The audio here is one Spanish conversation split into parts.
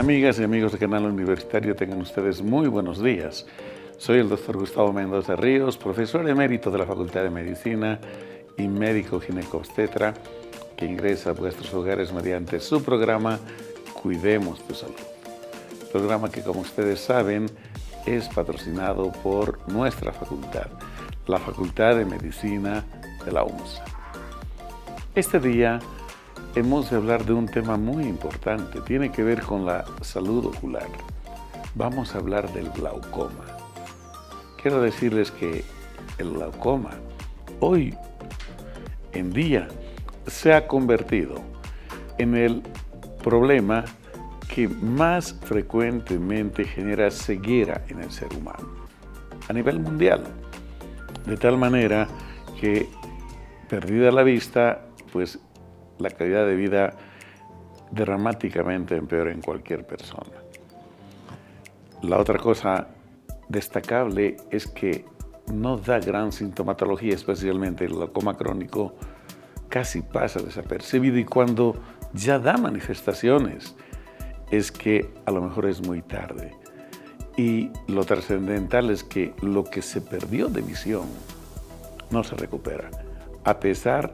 Amigas y amigos del canal universitario, tengan ustedes muy buenos días. Soy el doctor Gustavo Mendoza Ríos, profesor emérito de la Facultad de Medicina y médico ginecobstetra, que ingresa a vuestros hogares mediante su programa Cuidemos tu Salud. Programa que, como ustedes saben, es patrocinado por nuestra facultad, la Facultad de Medicina de la UNSA. Este día hemos de hablar de un tema muy importante, tiene que ver con la salud ocular. Vamos a hablar del glaucoma. Quiero decirles que el glaucoma hoy en día se ha convertido en el problema que más frecuentemente genera ceguera en el ser humano a nivel mundial, de tal manera que perdida la vista, pues la calidad de vida dramáticamente empeora en cualquier persona. La otra cosa destacable es que no da gran sintomatología, especialmente el glaucoma crónico, casi pasa desapercibido, y cuando ya da manifestaciones es que a lo mejor es muy tarde. Y lo trascendental es que lo que se perdió de visión no se recupera, a pesar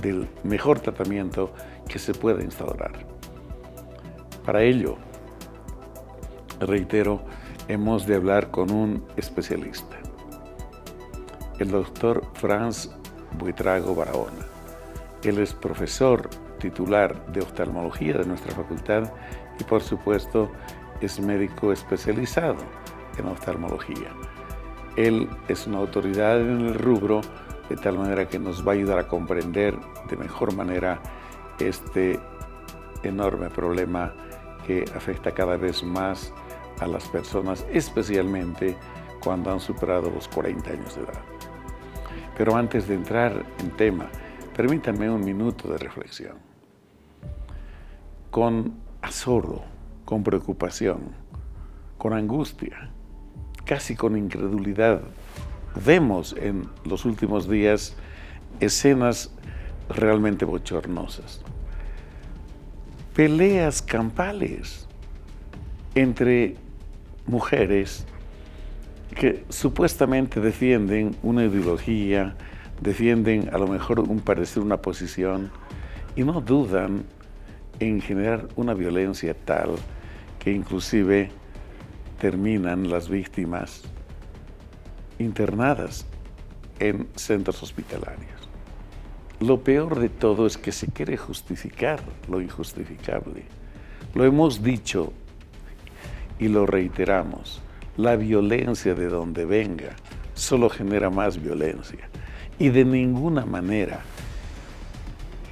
del mejor tratamiento que se pueda instaurar. Para ello, reitero, hemos de hablar con un especialista, el doctor Franz Buitrago Barahona. Él es profesor titular de oftalmología de nuestra facultad y, por supuesto, es médico especializado en oftalmología. Él es una autoridad en el rubro, de tal manera que nos va a ayudar a comprender de mejor manera este enorme problema que afecta cada vez más a las personas, especialmente cuando han superado los 40 años de edad. Pero antes de entrar en tema, permítanme un minuto de reflexión. Con azorro, con preocupación, con angustia, casi con incredulidad, vemos en los últimos días escenas realmente bochornosas. Peleas campales entre mujeres que supuestamente defienden una ideología, defienden a lo mejor un parecer, una posición, y no dudan en generar una violencia tal que inclusive terminan las víctimas internadas en centros hospitalarios. Lo peor de todo es que se quiere justificar lo injustificable. Lo hemos dicho y lo reiteramos. La violencia, de donde venga, solo genera más violencia y de ninguna manera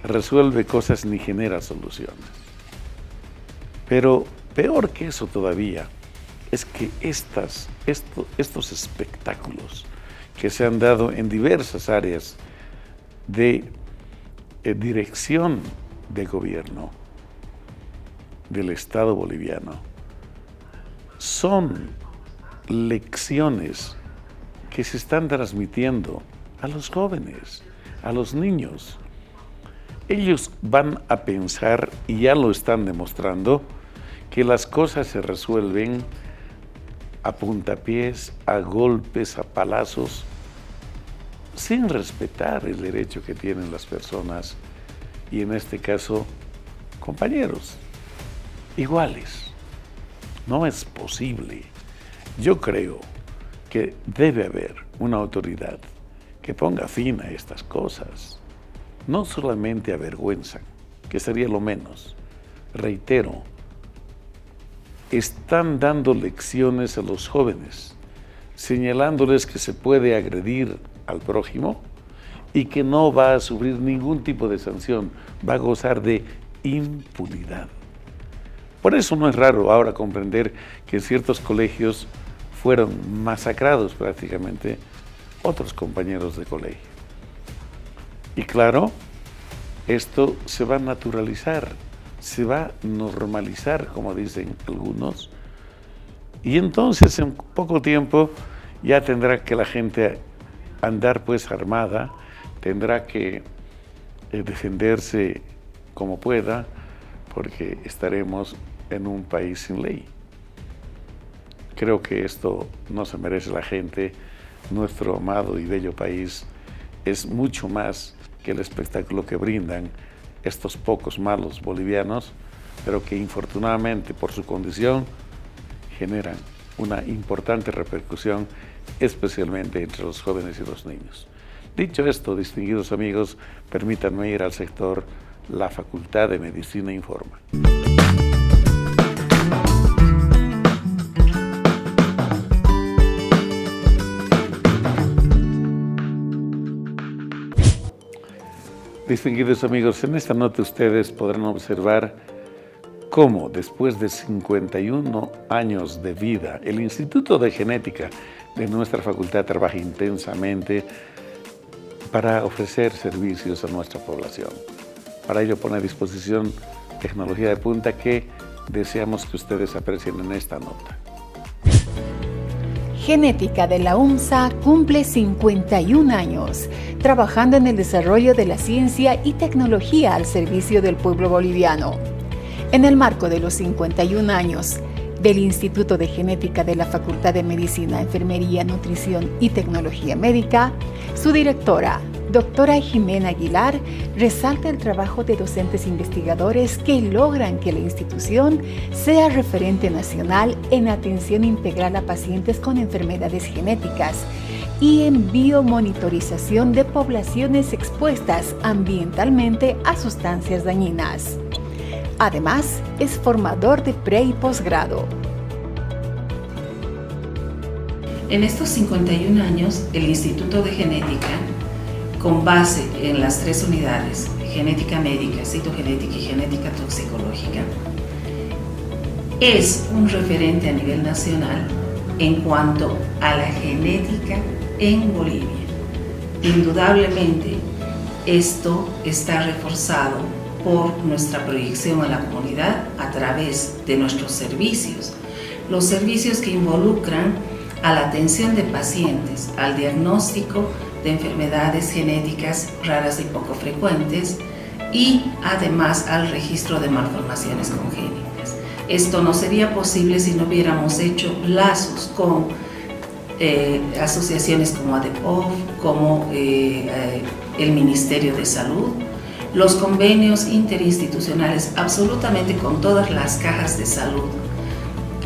resuelve cosas ni genera soluciones. Pero peor que eso todavía es que estos espectáculos que se han dado en diversas áreas de dirección de gobierno del Estado boliviano son lecciones que se están transmitiendo a los jóvenes, a los niños. Ellos van a pensar, y ya lo están demostrando, que las cosas se resuelven a puntapiés, a golpes, a palazos, sin respetar el derecho que tienen las personas, y en este caso, compañeros, iguales. No es posible. Yo creo que debe haber una autoridad que ponga fin a estas cosas. No solamente avergüenzan, que sería lo menos. Reitero, están dando lecciones a los jóvenes, señalándoles que se puede agredir al prójimo y que no va a sufrir ningún tipo de sanción, va a gozar de impunidad. Por eso no es raro ahora comprender que en ciertos colegios fueron masacrados prácticamente otros compañeros de colegio. Y claro, esto se va a naturalizar, se va a normalizar, como dicen algunos, y entonces en poco tiempo ya tendrá que la gente andar pues armada, tendrá que defenderse como pueda, porque estaremos en un país sin ley. Creo que esto no se merece la gente. Nuestro amado y bello país es mucho más que el espectáculo que brindan estos pocos malos bolivianos, pero que infortunadamente por su condición generan una importante repercusión, especialmente entre los jóvenes y los niños. Dicho esto, distinguidos amigos, permítanme ir al sector La Facultad de Medicina Informa. Distinguidos amigos, en esta nota ustedes podrán observar cómo después de 51 años de vida, el Instituto de Genética de nuestra facultad trabaja intensamente para ofrecer servicios a nuestra población. Para ello pone a disposición tecnología de punta que deseamos que ustedes aprecien en esta nota. Genética de la UMSA cumple 51 años, trabajando en el desarrollo de la ciencia y tecnología al servicio del pueblo boliviano. En el marco de los 51 años del Instituto de Genética de la Facultad de Medicina, Enfermería, Nutrición y Tecnología Médica, su directora, doctora Jimena Aguilar, resalta el trabajo de docentes investigadores que logran que la institución sea referente nacional en atención integral a pacientes con enfermedades genéticas y en biomonitorización de poblaciones expuestas ambientalmente a sustancias dañinas. Además, es formador de pre- y posgrado. En estos 51 años, el Instituto de Genética, con base en las 3 unidades, genética médica, citogenética y genética toxicológica, es un referente a nivel nacional en cuanto a la genética en Bolivia. Indudablemente, esto está reforzado por nuestra proyección a la comunidad a través de nuestros servicios. Los servicios que involucran a la atención de pacientes, al diagnóstico de enfermedades genéticas raras y poco frecuentes y además al registro de malformaciones congénitas. Esto no sería posible si no hubiéramos hecho lazos con asociaciones como ADEPOF, como el Ministerio de Salud, los convenios interinstitucionales absolutamente con todas las cajas de salud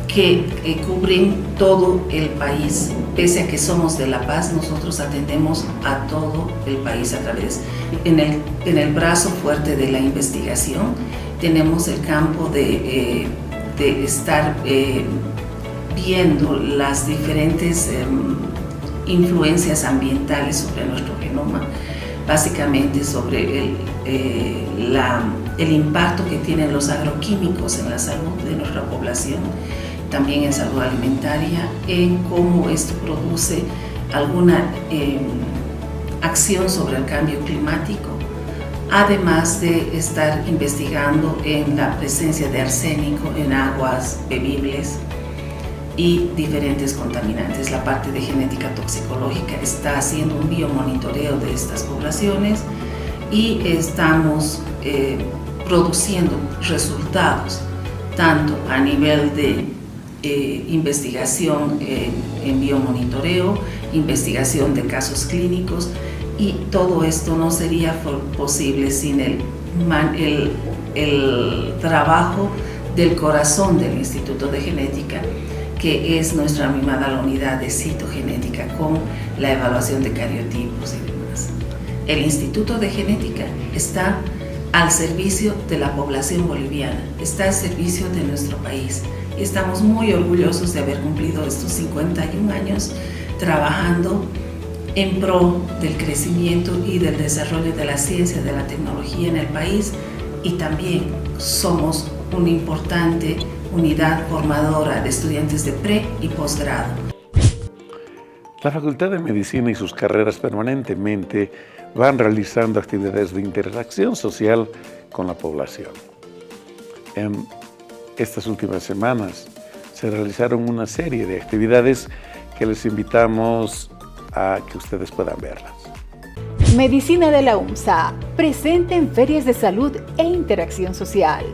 que cubren todo el país. Pese a que somos de La Paz, nosotros atendemos a todo el país a través. En el brazo fuerte de la investigación tenemos el campo de estar viendo las diferentes influencias ambientales sobre nuestro genoma, básicamente sobre el impacto que tienen los agroquímicos en la salud de nuestra población, también en salud alimentaria, en cómo esto produce alguna acción sobre el cambio climático, además de estar investigando en la presencia de arsénico en aguas bebibles y diferentes contaminantes. La parte de genética toxicológica está haciendo un biomonitoreo de estas poblaciones y estamos produciendo resultados tanto a nivel de investigación en biomonitoreo, investigación de casos clínicos, y todo esto no sería posible sin el trabajo del corazón del Instituto de Genética, que es nuestra mimada la unidad de citogenética con la evaluación de cariotipos y demás. El Instituto de Genética está al servicio de la población boliviana, está al servicio de nuestro país. Y estamos muy orgullosos de haber cumplido estos 51 años trabajando en pro del crecimiento y del desarrollo de la ciencia, de la tecnología en el país, y también somos una importante unidad formadora de estudiantes de pre y posgrado. La Facultad de Medicina y sus carreras permanentemente van realizando actividades de interacción social con la población. En estas últimas semanas se realizaron una serie de actividades que les invitamos a que ustedes puedan verlas. Medicina de la UMSA, presente en ferias de salud e interacción social.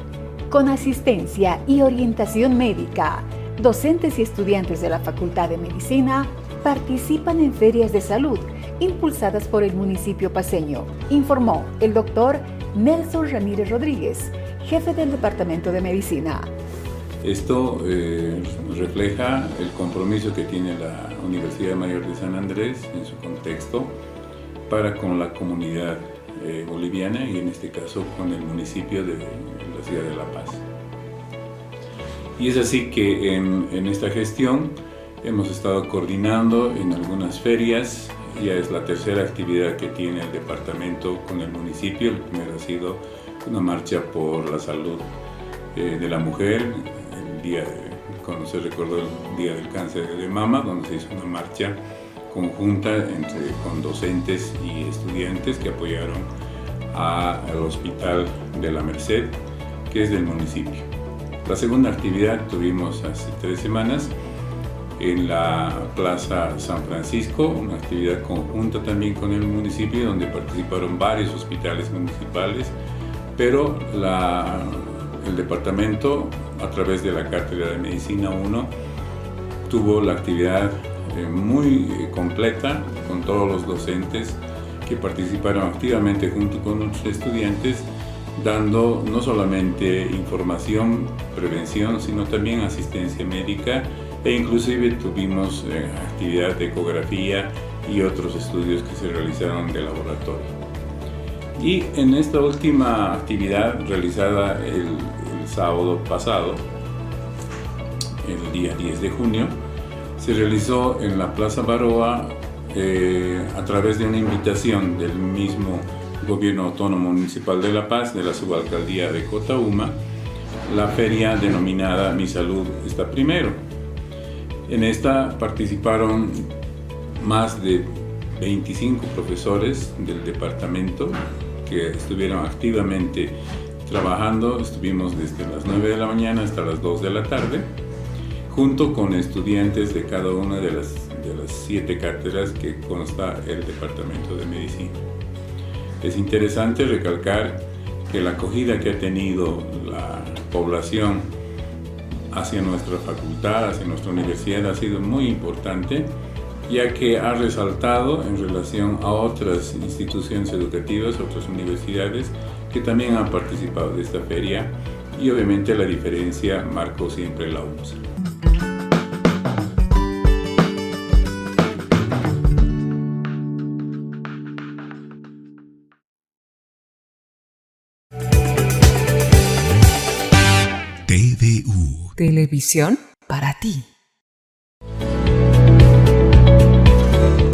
con asistencia y orientación médica. Docentes y estudiantes de la Facultad de Medicina participan en ferias de salud impulsadas por el municipio paceño, informó el doctor Nelson Ramírez Rodríguez, jefe del Departamento de Medicina. Esto refleja el compromiso que tiene la Universidad Mayor de San Andrés en su contexto para con la comunidad boliviana y en este caso con el municipio de la ciudad de La Paz. Y es así que en esta gestión hemos estado coordinando en algunas ferias. Ya es la tercera actividad que tiene el departamento con el municipio. El primero ha sido una marcha por la salud de la mujer, cuando se recordó el Día del Cáncer de Mama, donde se hizo una marcha conjunta con docentes y estudiantes que apoyaron al Hospital de la Merced, que es del municipio. La segunda actividad tuvimos hace 3 semanas en la Plaza San Francisco, una actividad conjunta también con el municipio, donde participaron varios hospitales municipales, pero el departamento, a través de la Cátedra de Medicina 1, tuvo la actividad muy completa con todos los docentes que participaron activamente junto con los estudiantes, dando no solamente información, prevención, sino también asistencia médica, e inclusive tuvimos actividad de ecografía y otros estudios que se realizaron de laboratorio. Y en esta última actividad realizada el sábado pasado, el día 10 de junio, se realizó en la Plaza Baroa a través de una invitación del mismo Gobierno Autónomo Municipal de La Paz, de la Subalcaldía de Cotauma, la feria denominada Mi Salud está Primero. En esta participaron más de 25 profesores del departamento que estuvieron activamente trabajando. Estuvimos desde las 9 de la mañana hasta las 2 de la tarde, junto con estudiantes de cada una de las 7 cátedras que consta el Departamento de Medicina. Es interesante recalcar que la acogida que ha tenido la población hacia nuestra facultad, hacia nuestra universidad, ha sido muy importante, ya que ha resaltado en relación a otras instituciones educativas, otras universidades que también han participado de esta feria, y obviamente la diferencia marcó siempre la UMSA. TVU. Televisión para ti.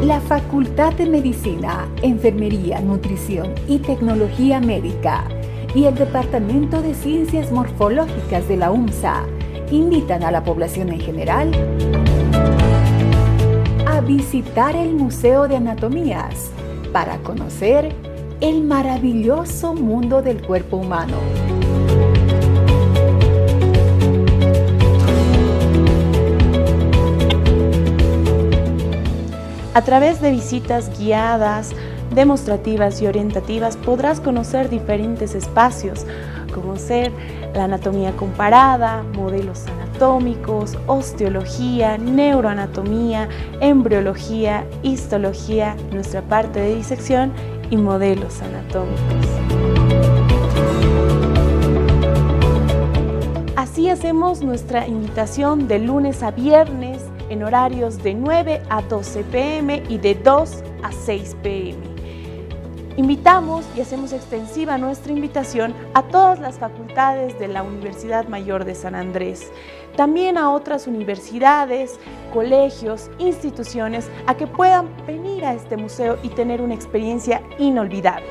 La Facultad de Medicina, Enfermería, Nutrición y Tecnología Médica y el Departamento de Ciencias Morfológicas de la UMSA invitan a la población en general a visitar el Museo de Anatomías para conocer el maravilloso mundo del cuerpo humano. A través de visitas guiadas, demostrativas y orientativas podrás conocer diferentes espacios, como ser la anatomía comparada, modelos anatómicos, osteología, neuroanatomía, embriología, histología, nuestra parte de disección y modelos anatómicos. Así hacemos nuestra invitación de lunes a viernes en horarios de 9 a 12 p.m. y de 2 a 6 p.m. Invitamos y hacemos extensiva nuestra invitación a todas las facultades de la Universidad Mayor de San Andrés, también a otras universidades, colegios, instituciones, a que puedan venir a este museo y tener una experiencia inolvidable.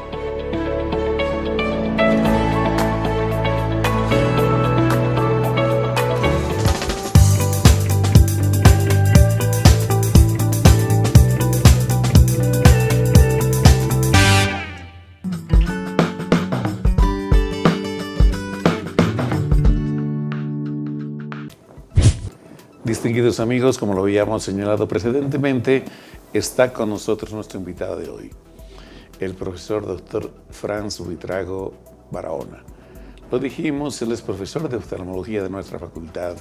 Distinguidos amigos, como lo habíamos señalado precedentemente, está con nosotros nuestro invitado de hoy, el profesor Dr. Franz Buitrago Barahona. Lo dijimos, él es profesor de oftalmología de nuestra facultad.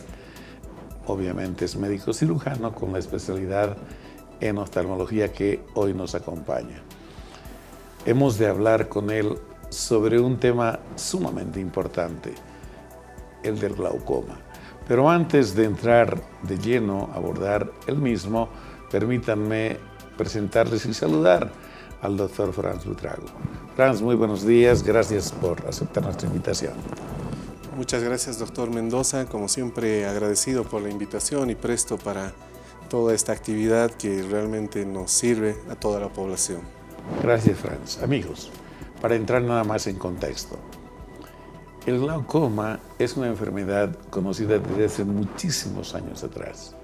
Obviamente es médico cirujano con la especialidad en oftalmología que hoy nos acompaña. Hemos de hablar con él sobre un tema sumamente importante, el del glaucoma. Pero antes de entrar de lleno a abordar el mismo, permítanme presentarles y saludar al doctor Franz Buitrago. Franz, muy buenos días, gracias por aceptar nuestra invitación. Muchas gracias, doctor Mendoza, como siempre agradecido por la invitación y presto para toda esta actividad que realmente nos sirve a toda la población. Gracias, Franz. Amigos, para entrar nada más en contexto, el glaucoma es una enfermedad conocida desde hace muchísimos años atrás.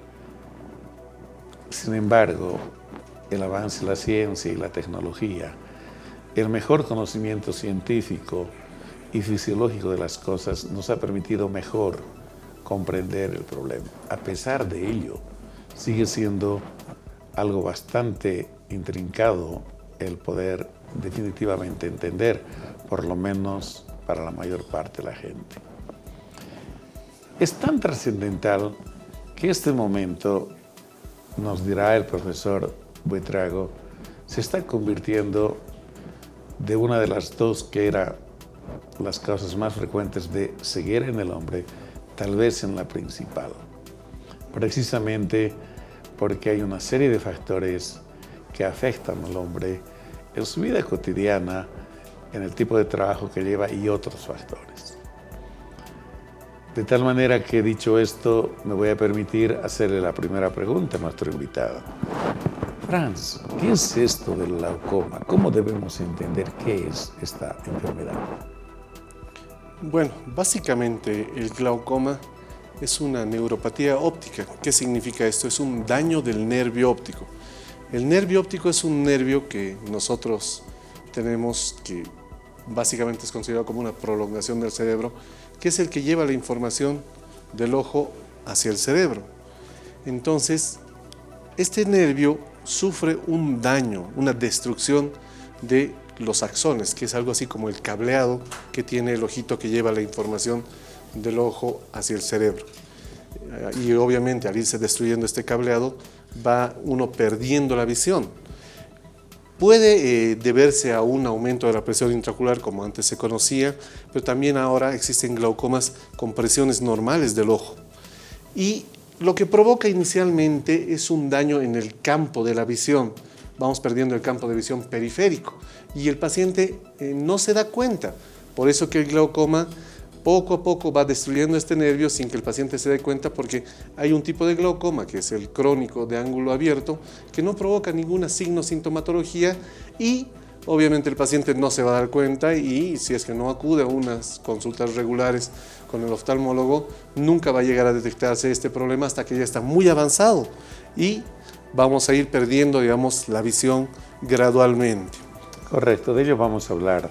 Sin embargo, el avance de la ciencia y la tecnología, el mejor conocimiento científico y fisiológico de las cosas nos ha permitido mejor comprender el problema. A pesar de ello, sigue siendo algo bastante intrincado el poder definitivamente entender, por lo menos para la mayor parte de la gente. Es tan trascendental que este momento, nos dirá el profesor Buitrago, se está convirtiendo de una de las dos que eran las causas más frecuentes de ceguera en el hombre, tal vez en la principal. Precisamente porque hay una serie de factores que afectan al hombre en su vida cotidiana, en el tipo de trabajo que lleva y otros factores. De tal manera que, dicho esto, me voy a permitir hacerle la primera pregunta a nuestro invitado. Franz, ¿qué es esto del glaucoma? ¿Cómo debemos entender qué es esta enfermedad? Bueno, básicamente el glaucoma es una neuropatía óptica. ¿Qué significa esto? Es un daño del nervio óptico. El nervio óptico es un nervio que nosotros tenemos, que básicamente es considerado como una prolongación del cerebro, que es el que lleva la información del ojo hacia el cerebro. Entonces, este nervio sufre un daño, una destrucción de los axones, que es algo así como el cableado que tiene el ojito que lleva la información del ojo hacia el cerebro. Y obviamente al irse destruyendo este cableado, va uno perdiendo la visión. Puede deberse a un aumento de la presión intraocular, como antes se conocía, pero también ahora existen glaucomas con presiones normales del ojo. Y lo que provoca inicialmente es un daño en el campo de la visión. Vamos perdiendo el campo de visión periférico y el paciente no se da cuenta. Por eso que el glaucoma poco a poco va destruyendo este nervio sin que el paciente se dé cuenta, porque hay un tipo de glaucoma, que es el crónico de ángulo abierto, que no provoca ninguna sintomatología y obviamente el paciente no se va a dar cuenta, y si es que no acude a unas consultas regulares con el oftalmólogo, nunca va a llegar a detectarse este problema hasta que ya está muy avanzado y vamos a ir perdiendo, digamos, la visión gradualmente. Correcto, de ello vamos a hablar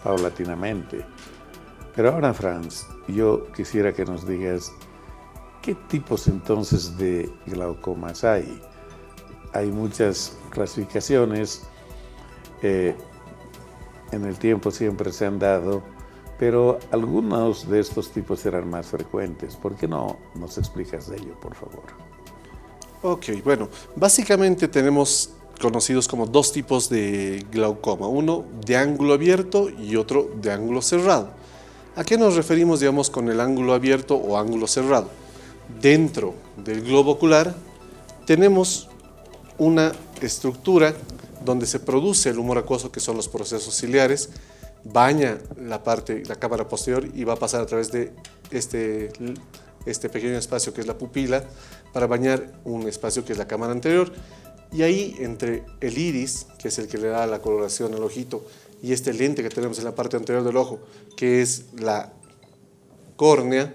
paulatinamente. Pero ahora, Franz, yo quisiera que nos digas qué tipos entonces de glaucomas hay. Hay muchas clasificaciones, en el tiempo siempre se han dado, pero algunos de estos tipos serán más frecuentes. ¿Por qué no nos explicas de ello, por favor? Ok, bueno, básicamente tenemos conocidos como dos tipos de glaucoma, uno de ángulo abierto y otro de ángulo cerrado. ¿A qué nos referimos, digamos, con el ángulo abierto o ángulo cerrado? Dentro del globo ocular tenemos una estructura donde se produce el humor acuoso, que son los procesos ciliares, baña la cámara posterior y va a pasar a través de este pequeño espacio que es la pupila para bañar un espacio que es la cámara anterior. Y ahí, entre el iris, que es el que le da la coloración al ojito, y este lente que tenemos en la parte anterior del ojo, que es la córnea,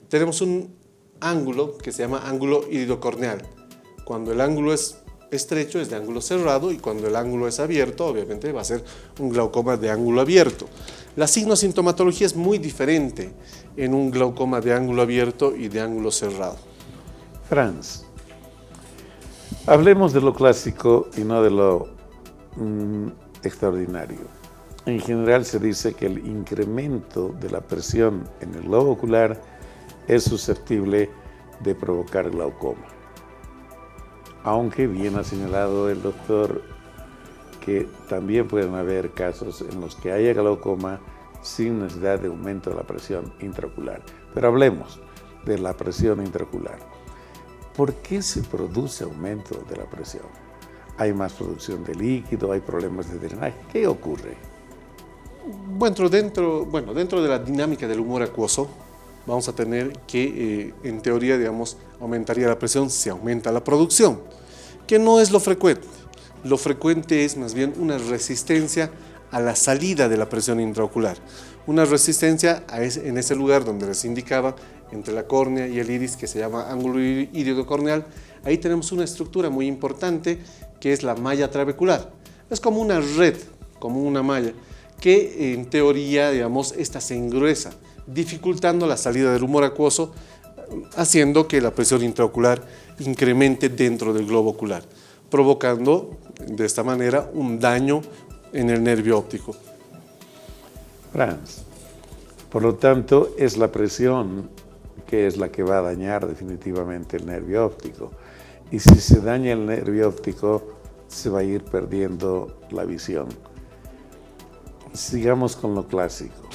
tenemos un ángulo que se llama ángulo iridocorneal. Cuando el ángulo es estrecho es de ángulo cerrado, y cuando el ángulo es abierto, obviamente va a ser un glaucoma de ángulo abierto. La signosintomatología es muy diferente en un glaucoma de ángulo abierto y de ángulo cerrado. Franz, hablemos de lo clásico y no de lo extraordinario. En general se dice que el incremento de la presión en el globo ocular es susceptible de provocar glaucoma. Aunque bien ha señalado el doctor que también pueden haber casos en los que haya glaucoma sin necesidad de aumento de la presión intraocular. Pero hablemos de la presión intraocular. ¿Por qué se produce aumento de la presión? ¿Hay más producción de líquido? ¿Hay problemas de drenaje? ¿Qué ocurre? Bueno, dentro de la dinámica del humor acuoso, vamos a tener que, en teoría, digamos, aumentaría la presión si aumenta la producción, que no es lo frecuente. Lo frecuente es más bien una resistencia a la salida de la presión intraocular. Una resistencia en ese lugar donde les indicaba, entre la córnea y el iris, que se llama ángulo iridocorneal. Ahí tenemos una estructura muy importante que es la malla trabecular. Es como una red, como una malla, que en teoría, digamos, esta se engruesa, dificultando la salida del humor acuoso, haciendo que la presión intraocular incremente dentro del globo ocular, provocando de esta manera un daño en el nervio óptico. Franz, por lo tanto, es la presión que es la que va a dañar definitivamente el nervio óptico. Y si se daña el nervio óptico, se va a ir perdiendo la visión. Sigamos con lo clásico.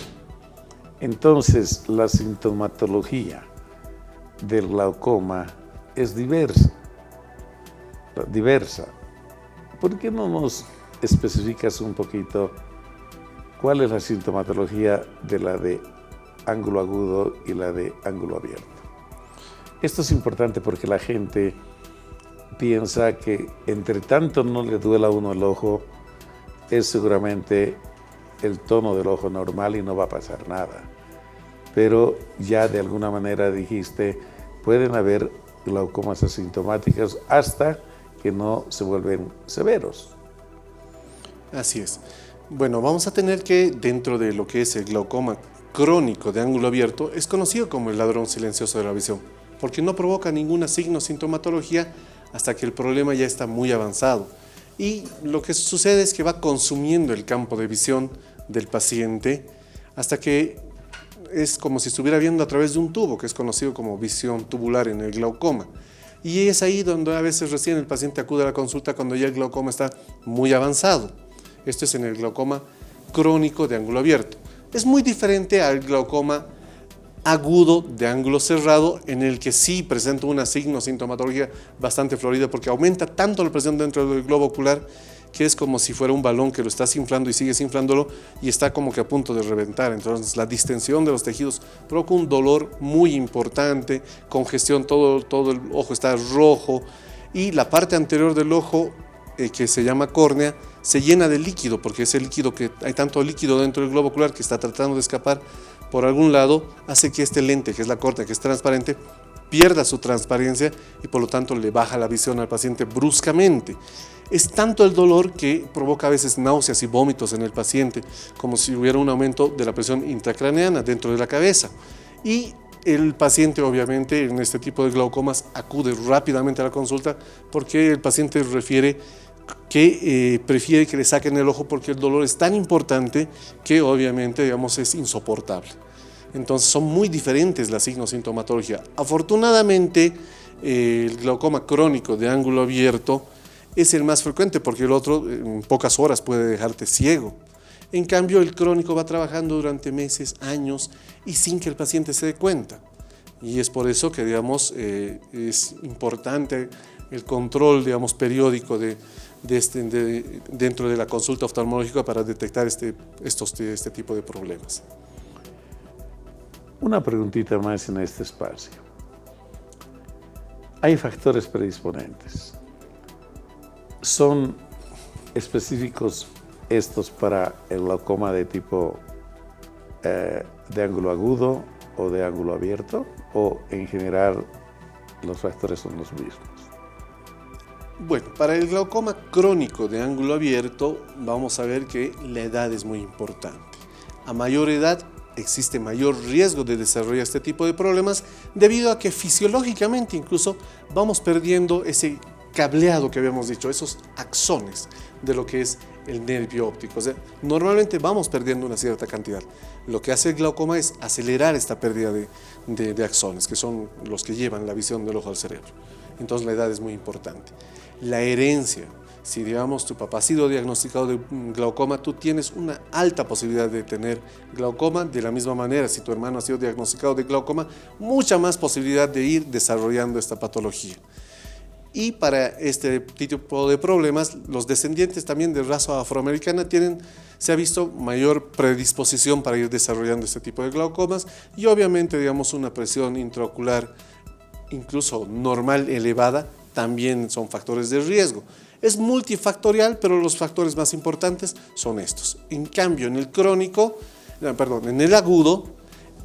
Entonces, la sintomatología del glaucoma es diversa. ¿Por qué no nos especificas un poquito cuál es la sintomatología de la de ángulo agudo y la de ángulo abierto? Esto es importante porque la gente piensa que entre tanto no le duela a uno el ojo, es seguramente el tono del ojo normal y no va a pasar nada. Pero ya de alguna manera dijiste, pueden haber glaucomas asintomáticos hasta que no se vuelven severos. Así es. Bueno, vamos a tener que dentro de lo que es el glaucoma crónico de ángulo abierto, es conocido como el ladrón silencioso de la visión, porque no provoca ninguna signo o sintomatología hasta que el problema ya está muy avanzado. Y lo que sucede es que va consumiendo el campo de visión del paciente hasta que es como si estuviera viendo a través de un tubo, que es conocido como visión tubular en el glaucoma. Y es ahí donde a veces recién el paciente acude a la consulta cuando ya el glaucoma está muy avanzado. Esto es en el glaucoma crónico de ángulo abierto. Es muy diferente al glaucoma agudo de ángulo cerrado, en el que sí presenta una sintomatología bastante florida porque aumenta tanto la presión dentro del globo ocular que es como si fuera un balón que lo estás inflando y sigues inflándolo y está como que a punto de reventar. Entonces la distensión de los tejidos provoca un dolor muy importante, congestión, todo el ojo está rojo y la parte anterior del ojo, que se llama córnea, se llena de líquido, porque ese líquido que hay tanto líquido dentro del globo ocular que está tratando de escapar por algún lado, hace que este lente, que es la córnea, que es transparente, pierda su transparencia y por lo tanto le baja la visión al paciente bruscamente. Es tanto el dolor que provoca a veces náuseas y vómitos en el paciente, como si hubiera un aumento de la presión intracraneana dentro de la cabeza. Y el paciente, obviamente, en este tipo de glaucomas acude rápidamente a la consulta porque el paciente refiere que prefiere que le saquen el ojo porque el dolor es tan importante que obviamente, digamos, es insoportable. Entonces son muy diferentes las signo-sintomatología. Afortunadamente, el glaucoma crónico de ángulo abierto es el más frecuente porque el otro en pocas horas puede dejarte ciego. En cambio, el crónico va trabajando durante meses, años y sin que el paciente se dé cuenta. Y es por eso que, digamos, es importante el control, digamos, periódico dentro de la consulta oftalmológica para detectar este tipo de problemas. Una preguntita más en este espacio. Hay factores predisponentes. ¿Son específicos estos para el glaucoma de tipo de ángulo agudo o de ángulo abierto? ¿O en general los factores son los mismos? Bueno, para el glaucoma crónico de ángulo abierto vamos a ver que la edad es muy importante. A mayor edad existe mayor riesgo de desarrollar este tipo de problemas debido a que fisiológicamente incluso vamos perdiendo ese cableado que habíamos dicho, esos axones de lo que es el nervio óptico. O sea, normalmente vamos perdiendo una cierta cantidad. Lo que hace el glaucoma es acelerar esta pérdida de axones, que son los que llevan la visión del ojo al cerebro. Entonces la edad es muy importante. La herencia, si digamos tu papá ha sido diagnosticado de glaucoma, tú tienes una alta posibilidad de tener glaucoma. De la misma manera, si tu hermano ha sido diagnosticado de glaucoma, mucha más posibilidad de ir desarrollando esta patología. Y para este tipo de problemas, los descendientes también de raza afroamericana se ha visto mayor predisposición para ir desarrollando este tipo de glaucomas y obviamente, digamos, una presión intraocular incluso normal elevada también son factores de riesgo. Es multifactorial, pero los factores más importantes son estos. En cambio, en el agudo,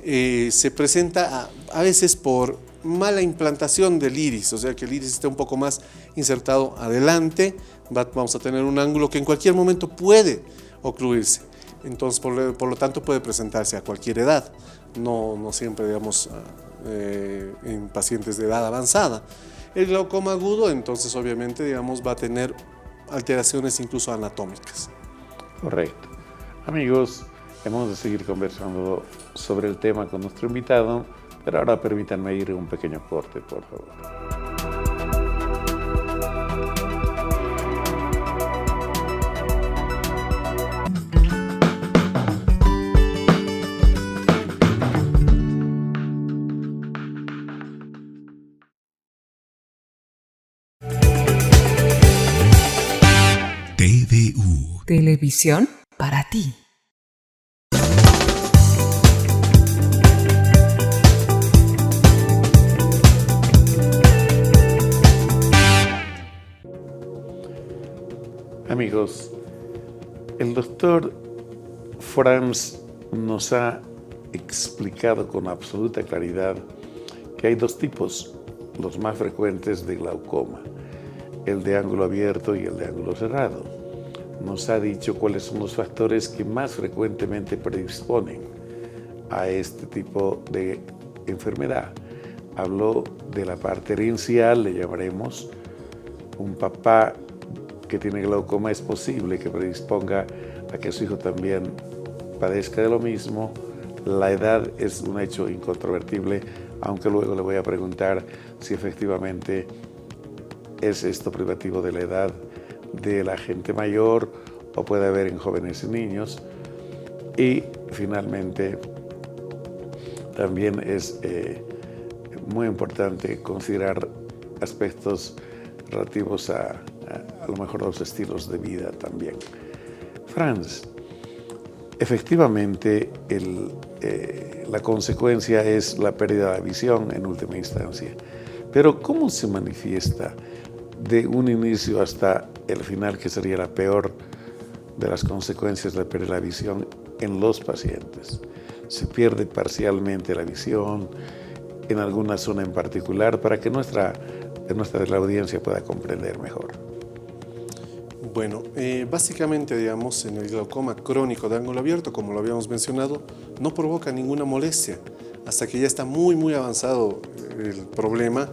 se presenta a veces por mala implantación del iris, o sea que el iris esté un poco más insertado adelante, vamos a tener un ángulo que en cualquier momento puede ocluirse. Entonces, por lo tanto, puede presentarse a cualquier edad, no siempre, digamos, en pacientes de edad avanzada. El glaucoma agudo, entonces, obviamente, digamos, va a tener alteraciones incluso anatómicas. Correcto. Amigos, hemos de seguir conversando sobre el tema con nuestro invitado, pero ahora permítanme ir a un pequeño corte, por favor. TVU. Televisión para ti. Amigos, el doctor Franz nos ha explicado con absoluta claridad que hay dos tipos, los más frecuentes de glaucoma, el de ángulo abierto y el de ángulo cerrado. Nos ha dicho cuáles son los factores que más frecuentemente predisponen a este tipo de enfermedad. Habló de la parte herencial, le llamaremos. Un papá que tiene glaucoma es posible que predisponga a que su hijo también padezca de lo mismo. La edad es un hecho incontrovertible, aunque luego le voy a preguntar si efectivamente es esto privativo de la edad de la gente mayor o puede haber en jóvenes y niños. Y finalmente también es muy importante considerar aspectos relativos a lo mejor los estilos de vida también. Franz, efectivamente la consecuencia es la pérdida de la visión en última instancia, pero ¿cómo se manifiesta de un inicio hasta el final, que sería la peor de las consecuencias de la pérdida de la visión en los pacientes? ¿Se pierde parcialmente la visión en alguna zona en particular para que nuestra la audiencia pueda comprender mejor? Bueno, básicamente, digamos, en el glaucoma crónico de ángulo abierto, como lo habíamos mencionado, no provoca ninguna molestia hasta que ya está muy avanzado el problema.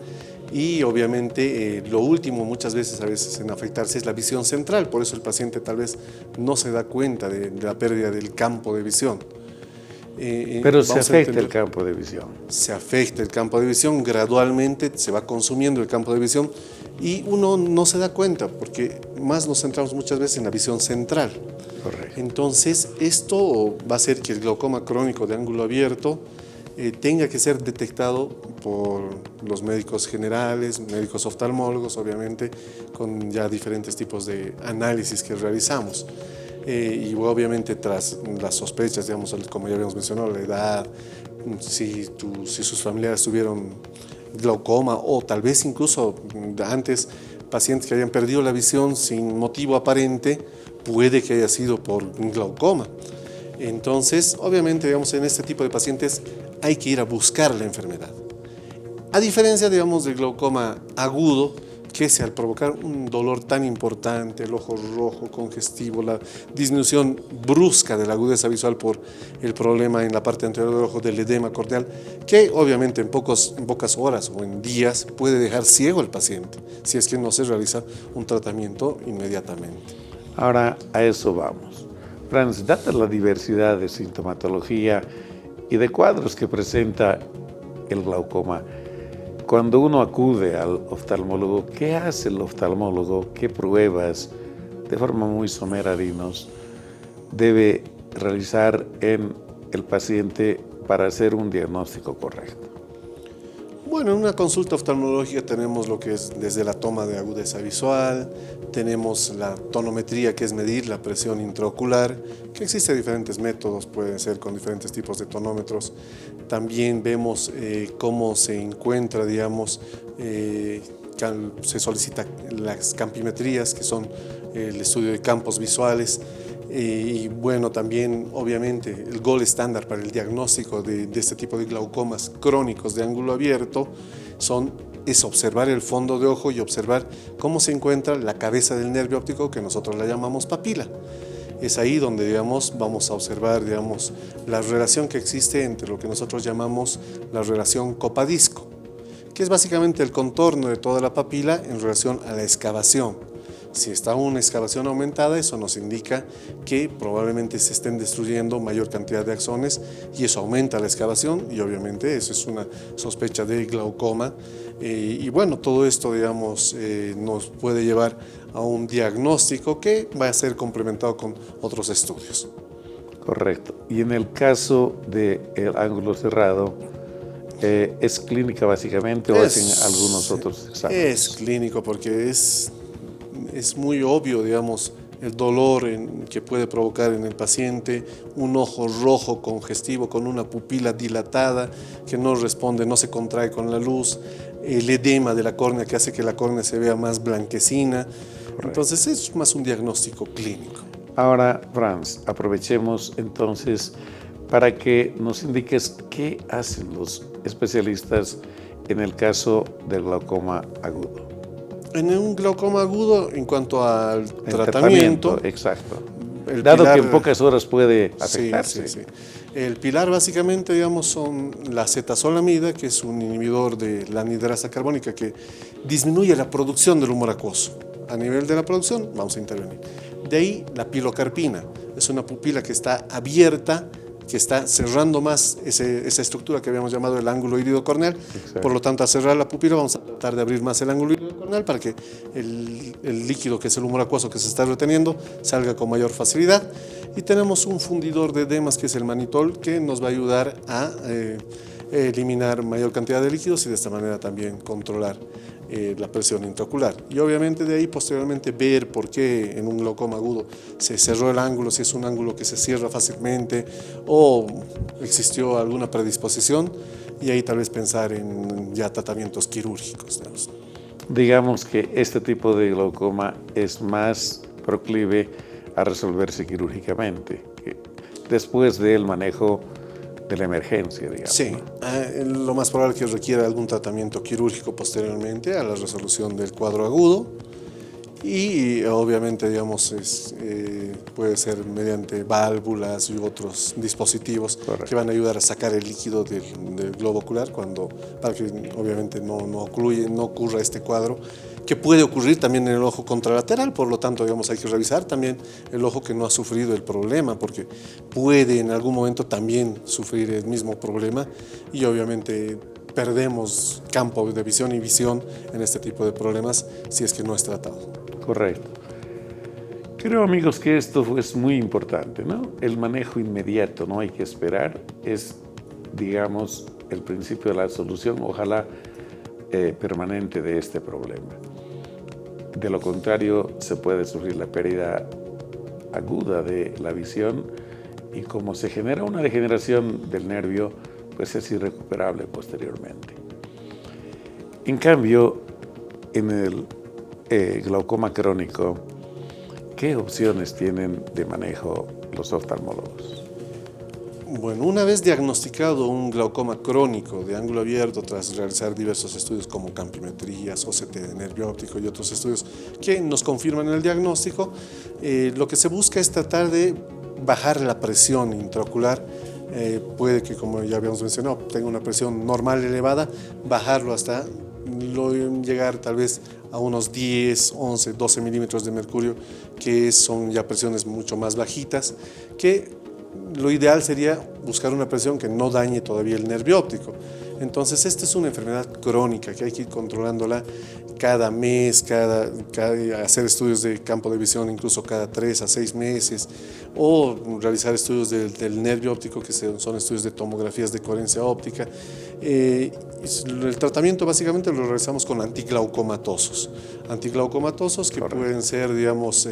Y obviamente lo último muchas veces, a veces en afectarse, es la visión central. Por eso el paciente tal vez no se da cuenta de la pérdida del campo de visión. Pero se afecta el campo de visión. Se afecta el campo de visión, gradualmente se va consumiendo el campo de visión y uno no se da cuenta porque más nos centramos muchas veces en la visión central. Correcto. Entonces esto va a hacer que el glaucoma crónico de ángulo abierto tenga que ser detectado por los médicos generales, médicos oftalmólogos, obviamente, con ya diferentes tipos de análisis que realizamos. Y obviamente tras las sospechas, digamos, como ya habíamos mencionado, la edad, si sus familiares tuvieron glaucoma o tal vez incluso antes pacientes que hayan perdido la visión sin motivo aparente, puede que haya sido por un glaucoma. Entonces, obviamente, digamos, en este tipo de pacientes hay que ir a buscar la enfermedad. A diferencia, digamos, del glaucoma agudo, que al provocar un dolor tan importante, el ojo rojo, congestivo, la disminución brusca de la agudeza visual por el problema en la parte anterior del ojo del edema corneal, que obviamente en pocas horas o en días puede dejar ciego al paciente, si es que no se realiza un tratamiento inmediatamente. Ahora a eso vamos. Franz, dada la diversidad de sintomatología y de cuadros que presenta el glaucoma, cuando uno acude al oftalmólogo, ¿qué hace el oftalmólogo? ¿Qué pruebas, de forma muy somera, dinos, debe realizar en el paciente para hacer un diagnóstico correcto? Bueno, en una consulta oftalmológica tenemos lo que es desde la toma de agudeza visual, tenemos la tonometría, que es medir la presión intraocular, que existe diferentes métodos, pueden ser con diferentes tipos de tonómetros. También vemos cómo se encuentra, digamos, se solicita las campimetrías, que son el estudio de campos visuales. Y bueno, también obviamente el gold estándar para el diagnóstico de este tipo de glaucomas crónicos de ángulo abierto es observar el fondo de ojo y observar cómo se encuentra la cabeza del nervio óptico, que nosotros la llamamos papila. Es ahí donde, digamos, vamos a observar, digamos, la relación que existe entre lo que nosotros llamamos la relación copa-disco, que es básicamente el contorno de toda la papila en relación a la excavación. Si está una excavación aumentada, eso nos indica que probablemente se estén destruyendo mayor cantidad de axones y eso aumenta la excavación y obviamente eso es una sospecha de glaucoma. Y bueno, todo esto, digamos, nos puede llevar a un diagnóstico que va a ser complementado con otros estudios. Correcto. Y en el caso del ángulo cerrado, ¿es clínica básicamente o hacen algunos otros exámenes? Es clínico porque es muy obvio, digamos, el dolor que puede provocar en el paciente, un ojo rojo congestivo con una pupila dilatada que no responde, no se contrae con la luz, el edema de la córnea que hace que la córnea se vea más blanquecina. Correcto. Entonces es más un diagnóstico clínico. Ahora, Franz, aprovechemos entonces para que nos indiques qué hacen los especialistas en el caso del glaucoma agudo. En un glaucoma agudo, en cuanto al tratamiento, exacto. Dado que en pocas horas puede afectarse. Sí. El pilar básicamente, digamos, son la acetazolamida, que es un inhibidor de la anidrasa carbónica que disminuye la producción del humor acuoso. A nivel de la producción, vamos a intervenir. De ahí la pilocarpina, es una pupila que está abierta, que está cerrando más esa estructura que habíamos llamado el ángulo iridocorneal. Exacto. Por lo tanto, al cerrar la pupila vamos a tratar de abrir más el ángulo iridocorneal para que el líquido, que es el humor acuoso que se está reteniendo, salga con mayor facilidad. Y tenemos un fundidor de edemas, que es el manitol, que nos va a ayudar a eliminar mayor cantidad de líquidos y de esta manera también controlar la presión intraocular. Y obviamente de ahí posteriormente ver por qué en un glaucoma agudo se cerró el ángulo, si es un ángulo que se cierra fácilmente o existió alguna predisposición, y ahí tal vez pensar en ya tratamientos quirúrgicos. Digamos que este tipo de glaucoma es más proclive a resolverse quirúrgicamente después del manejo de la emergencia, digamos. Sí, lo más probable es que requiera algún tratamiento quirúrgico posteriormente a la resolución del cuadro agudo y obviamente, digamos, puede ser mediante válvulas y otros dispositivos. Correcto. Que van a ayudar a sacar el líquido del globo ocular para que obviamente no ocurra este cuadro, que puede ocurrir también en el ojo contralateral. Por lo tanto, digamos, hay que revisar también el ojo que no ha sufrido el problema, porque puede en algún momento también sufrir el mismo problema y obviamente perdemos campo de visión y visión en este tipo de problemas si es que no es tratado. Correcto. Creo, amigos, que esto es muy importante, ¿no? El manejo inmediato, no hay que esperar, es, digamos, el principio de la solución, ojalá permanente, de este problema. De lo contrario, se puede sufrir la pérdida aguda de la visión y como se genera una degeneración del nervio, pues es irrecuperable posteriormente. En cambio, en el glaucoma crónico, ¿qué opciones tienen de manejo los oftalmólogos? Bueno, una vez diagnosticado un glaucoma crónico de ángulo abierto tras realizar diversos estudios como campimetrías, OCT de nervio óptico y otros estudios que nos confirman el diagnóstico, lo que se busca es tratar de bajar la presión intraocular. Puede que, como ya habíamos mencionado, tenga una presión normal elevada, bajarlo hasta llegar tal vez a unos 10, 11, 12 milímetros de mercurio, que son ya presiones mucho más bajitas, que lo ideal sería buscar una presión que no dañe todavía el nervio óptico. Entonces, esta es una enfermedad crónica que hay que ir controlándola cada mes, hacer estudios de campo de visión incluso cada 3 a 6 meses, o realizar estudios del nervio óptico, que son estudios de tomografías de coherencia óptica. El tratamiento básicamente lo realizamos con antiglaucomatosos que pueden ser, digamos,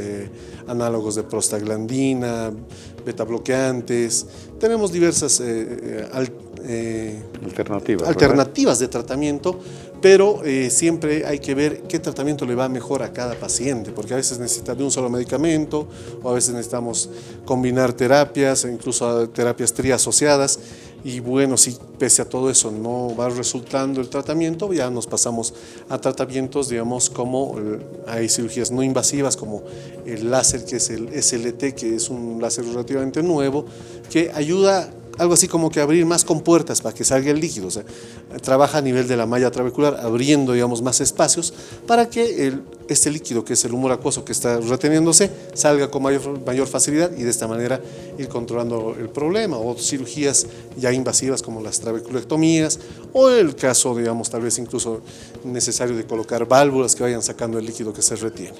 análogos de prostaglandina, betabloqueantes. Tenemos diversas alternativas de tratamiento, pero siempre hay que ver qué tratamiento le va mejor a cada paciente, porque a veces necesita de un solo medicamento, o a veces necesitamos combinar terapias, incluso terapias triasociadas. Y bueno, si pese a todo eso no va resultando el tratamiento, ya nos pasamos a tratamientos, digamos, como hay cirugías no invasivas como el láser, que es el SLT, que es un láser relativamente nuevo, que ayuda algo así como que abrir más compuertas para que salga el líquido. O sea, trabaja a nivel de la malla trabecular, abriendo, digamos, más espacios para que este líquido, que es el humor acuoso que está reteniéndose, salga con mayor facilidad, y de esta manera ir controlando el problema. O cirugías ya invasivas como las trabeculectomías, o el caso, digamos, tal vez incluso necesario de colocar válvulas que vayan sacando el líquido que se retiene.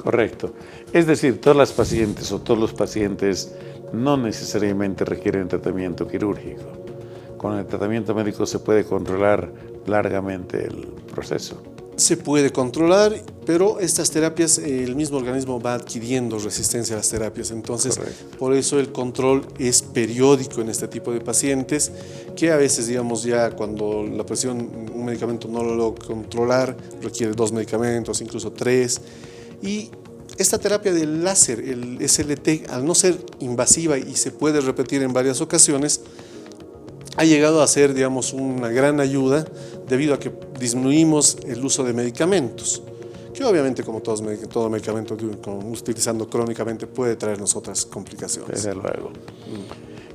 Correcto. Es decir, todas las pacientes o todos los pacientes no necesariamente requieren tratamiento quirúrgico. Con el tratamiento médico se puede controlar largamente el proceso. Se puede controlar, pero estas terapias, el mismo organismo va adquiriendo resistencia a las terapias. Entonces, correcto, por eso el control es periódico en este tipo de pacientes, que a veces, digamos, ya cuando la presión, un medicamento no lo logra controlar, requiere 2 medicamentos, incluso 3. Y esta terapia del láser, el SLT, al no ser invasiva y se puede repetir en varias ocasiones, ha llegado a ser, digamos, una gran ayuda, debido a que disminuimos el uso de medicamentos, que obviamente, como todo medicamento utilizando crónicamente, puede traernos otras complicaciones. Desde luego.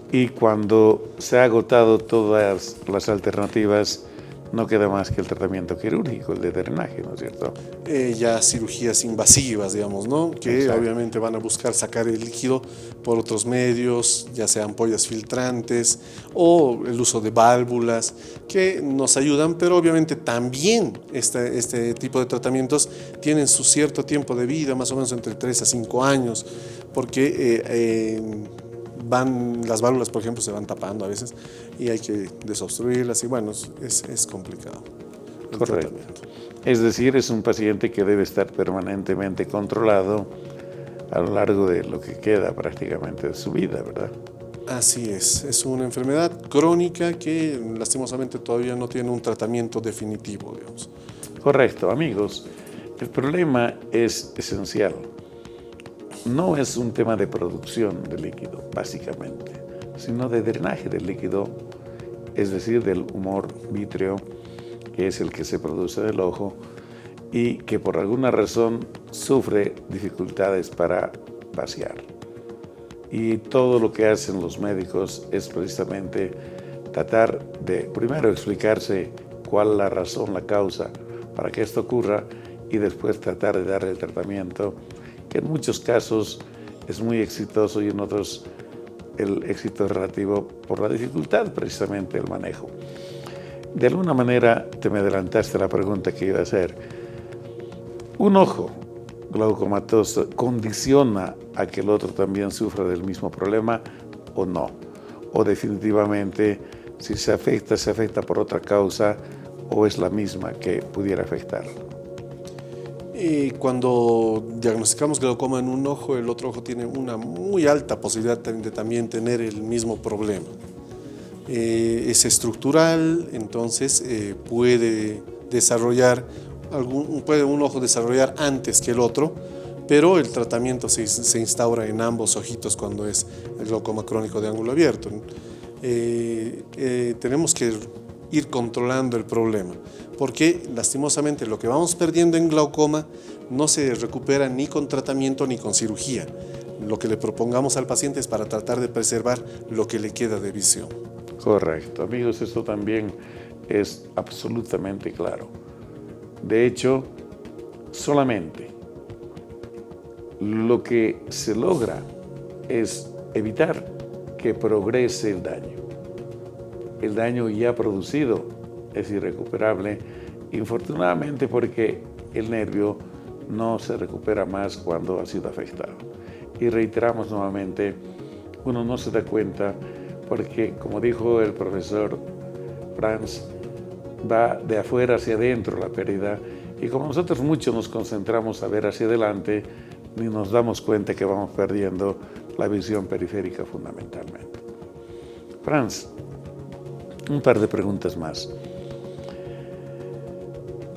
Y cuando se han agotado todas las alternativas, no queda más que el tratamiento quirúrgico, el de drenaje, ¿no es cierto? Ya cirugías invasivas, digamos, ¿no? Que exacto, obviamente van a buscar sacar el líquido por otros medios, ya sean ampollas filtrantes o el uso de válvulas, que nos ayudan, pero obviamente también este tipo de tratamientos tienen su cierto tiempo de vida, más o menos entre 3 a 5 años, porque las válvulas, por ejemplo, se van tapando a veces y hay que desobstruirlas, y bueno, es complicado el correcto, tratamiento. Es decir, es un paciente que debe estar permanentemente controlado a lo largo de lo que queda prácticamente de su vida, ¿verdad? Así es una enfermedad crónica que lastimosamente todavía no tiene un tratamiento definitivo, digamos. Correcto, amigos, el problema es esencial. No es un tema de producción de líquido, básicamente, sino de drenaje del líquido, es decir, del humor vítreo, que es el que se produce del ojo y que por alguna razón sufre dificultades para vaciar. Y todo lo que hacen los médicos es precisamente tratar de primero explicarse cuál es la razón, la causa para que esto ocurra, y después tratar de darle el tratamiento, que en muchos casos es muy exitoso y en otros el éxito es relativo por la dificultad precisamente del manejo. De alguna manera te me adelantaste a la pregunta que iba a hacer. ¿Un ojo glaucomatoso condiciona a que el otro también sufra del mismo problema o no? O definitivamente, si se afecta por otra causa, o es la misma que pudiera afectar. Cuando diagnosticamos glaucoma en un ojo, el otro ojo tiene una muy alta posibilidad de también tener el mismo problema. Es estructural, entonces puede un ojo desarrollar antes que el otro, pero el tratamiento se instaura en ambos ojitos cuando es el glaucoma crónico de ángulo abierto. Tenemos que ir controlando el problema, porque lastimosamente lo que vamos perdiendo en glaucoma no se recupera ni con tratamiento ni con cirugía. Lo que le propongamos al paciente es para tratar de preservar lo que le queda de visión. Correcto, amigos, esto también es absolutamente claro. De hecho, solamente lo que se logra es evitar que progrese el daño. El daño ya producido es irrecuperable, infortunadamente, porque el nervio no se recupera más cuando ha sido afectado. Y reiteramos nuevamente, uno no se da cuenta porque, como dijo el profesor Franz, va de afuera hacia adentro la pérdida, y como nosotros muchos nos concentramos a ver hacia adelante, ni nos damos cuenta que vamos perdiendo la visión periférica fundamentalmente. Franz, un par de preguntas más.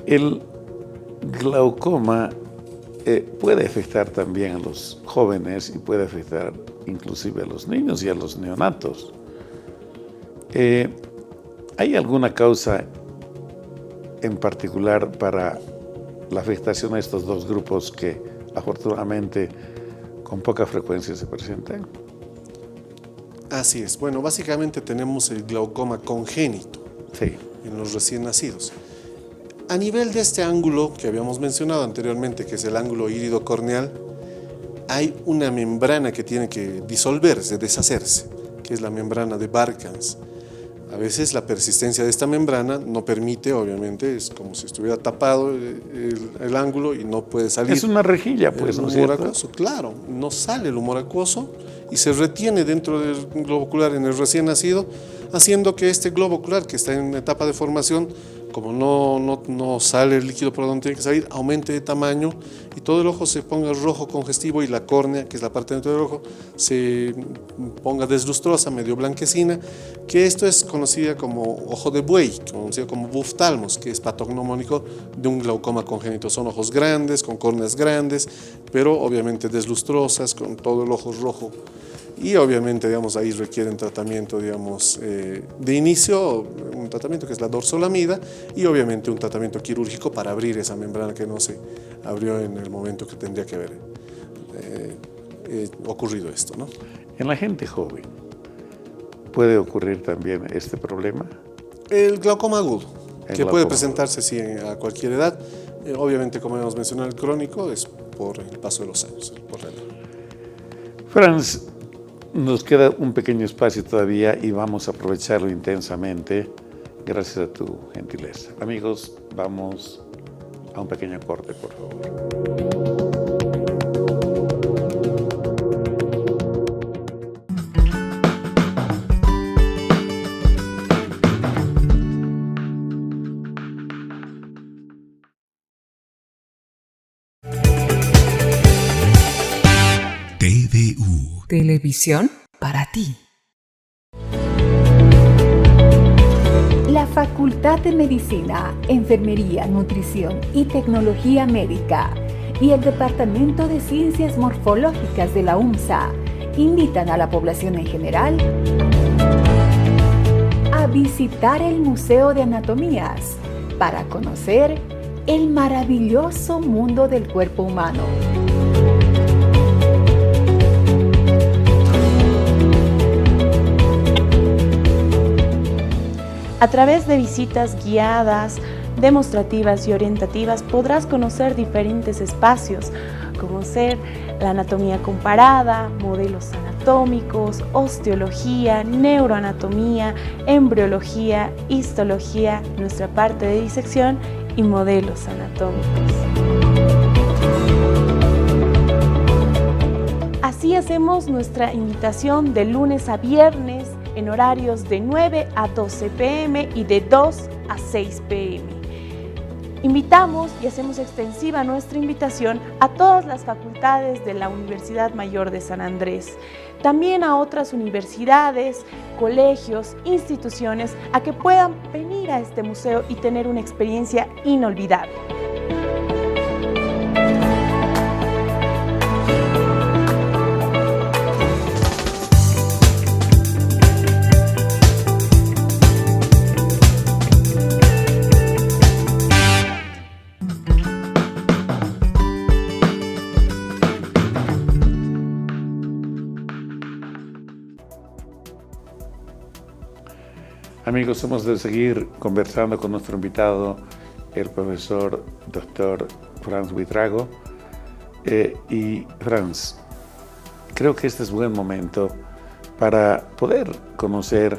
El glaucoma puede afectar también a los jóvenes y puede afectar inclusive a los niños y a los neonatos. ¿Hay alguna causa en particular para la afectación a estos dos grupos que afortunadamente con poca frecuencia se presentan? Así es. Bueno, básicamente tenemos el glaucoma congénito en los recién nacidos. A nivel de este ángulo que habíamos mencionado anteriormente, que es el ángulo irido-corneal, hay una membrana que tiene que disolverse, deshacerse, que es la membrana de Barkans. A veces la persistencia de esta membrana no permite, obviamente, es como si estuviera tapado el ángulo y no puede salir. Es una rejilla, pues, ¿no es cierto? Acuoso, claro, no sale el humor acuoso y se retiene dentro del globo ocular en el recién nacido, haciendo que este globo ocular que está en etapa de formación, como no sale el líquido por donde tiene que salir, aumente de tamaño y todo el ojo se ponga rojo congestivo y la córnea, que es la parte dentro del ojo, se ponga deslustrosa, medio blanquecina, que esto es conocida como ojo de buey, conocido como buftalmos, que es patognomónico de un glaucoma congénito. Son ojos grandes, con córneas grandes, pero obviamente deslustrosas, con todo el ojo rojo. Y obviamente, digamos, ahí requieren tratamiento, digamos, de inicio, un tratamiento que es la dorsolamida y obviamente un tratamiento quirúrgico para abrir esa membrana que no se abrió en el momento que tendría que haber ocurrido esto, ¿no? En la gente joven, ¿puede ocurrir también este problema? El glaucoma agudo, que glaucoma puede presentarse sí, a cualquier edad. Obviamente, como hemos mencionado, el crónico es por el paso de los años, por la edad. Franz, nos queda un pequeño espacio todavía y vamos a aprovecharlo intensamente gracias a tu gentileza. Amigos, vamos a un pequeño corte, por favor. TVU. Televisión para ti. La Facultad de Medicina, Enfermería, Nutrición y Tecnología Médica y el Departamento de Ciencias Morfológicas de la UMSA invitan a la población en general a visitar el Museo de Anatomías para conocer el maravilloso mundo del cuerpo humano. A través de visitas guiadas, demostrativas y orientativas podrás conocer diferentes espacios, como ser la anatomía comparada, modelos anatómicos, osteología, neuroanatomía, embriología, histología, nuestra parte de disección y modelos anatómicos. Así hacemos nuestra invitación de lunes a viernes en horarios de 9 a 12 p.m. y de 2 a 6 p.m. Invitamos y hacemos extensiva nuestra invitación a todas las facultades de la Universidad Mayor de San Andrés, también a otras universidades, colegios, instituciones, a que puedan venir a este museo y tener una experiencia inolvidable. Amigos, hemos de seguir conversando con nuestro invitado, el profesor Dr. Franz Buitrago. Y Franz, creo que este es buen momento para poder conocer